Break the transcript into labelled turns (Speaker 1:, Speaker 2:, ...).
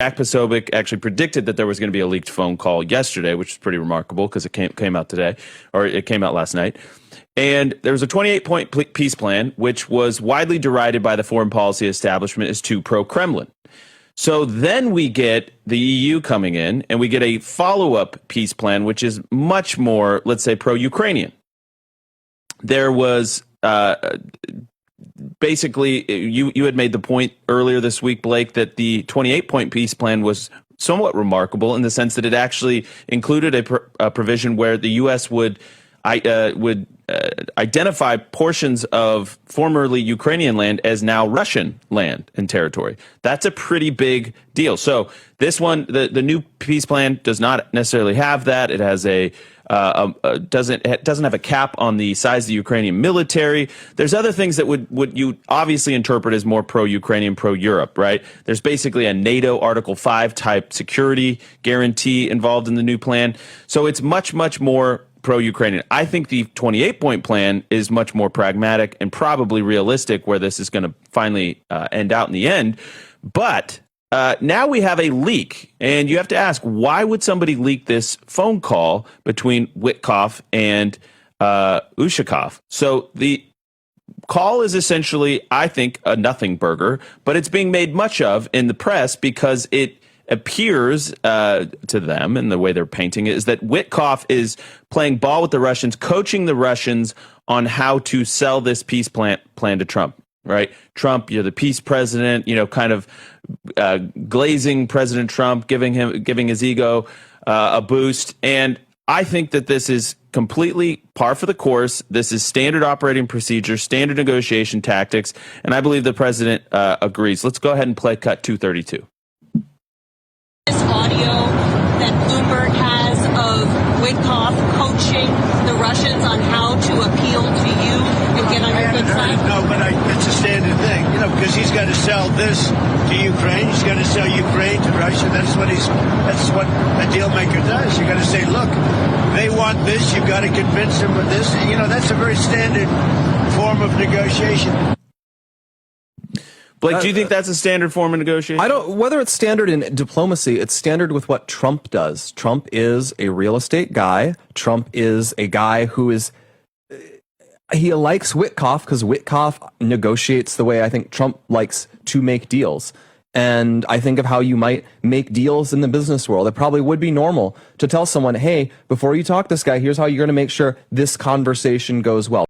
Speaker 1: Jack Posobiec actually predicted that there was going to be a leaked phone call yesterday, which is pretty remarkable because it came out today, or it came out last night. And there was a 28-point peace plan, which was widely derided by the foreign policy establishment as too pro-Kremlin. So then we get the EU coming in, and we get a follow-up peace plan, which is much more, let's say, pro-Ukrainian. There was basically, you had made the point earlier this week, Blake, that the 28-point peace plan was somewhat remarkable in the sense that it actually included a provision where the U.S. would identify portions of formerly Ukrainian land as now Russian land and territory. That's a pretty big deal. So this one, the new peace plan does not necessarily have that. It has doesn't have a cap on the size of the Ukrainian military. There's other things that would you obviously interpret as more pro-Ukrainian, pro-Europe, right? There's basically a NATO Article 5 type security guarantee involved in the new plan. So it's much, much more pro-Ukrainian. I think the 28-point plan is much more pragmatic and probably realistic where this is going to finally end out in the end. But now we have a leak, and you have to ask, why would somebody leak this phone call between Witkoff and Ushakov? So the call is essentially, I think, a nothing burger, but it's being made much of in the press because it appears to them, and the way they're painting it, is that Witkoff is playing ball with the Russians, coaching the Russians on how to sell this peace plan to Trump. Right? Trump, you're the peace president, kind of glazing President Trump, giving his ego a boost. And I think that this is completely par for the course. This is standard operating procedure, standard negotiation tactics. And I believe the president agrees. Let's go ahead and play cut 232.
Speaker 2: This audio that Bloomberg has of Witkoff coaching the Russians on how to appeal to you and get on your good side?
Speaker 3: No, but it's a standard thing, because he's got to sell this to Ukraine. He's got to sell Ukraine to Russia. That's what a deal maker does. You got to say, look, they want this. You've got to convince them of this. That's a very standard form of negotiation.
Speaker 1: Blake, do you think that's a standard form of negotiation?
Speaker 4: Whether it's standard in diplomacy, it's standard with what Trump does. Trump is a real estate guy. Trump is a guy who he likes Witkoff because Witkoff negotiates the way I think Trump likes to make deals. And I think of how you might make deals in the business world. It probably would be normal to tell someone, hey, before you talk to this guy, here's how you're going to make sure this conversation goes well.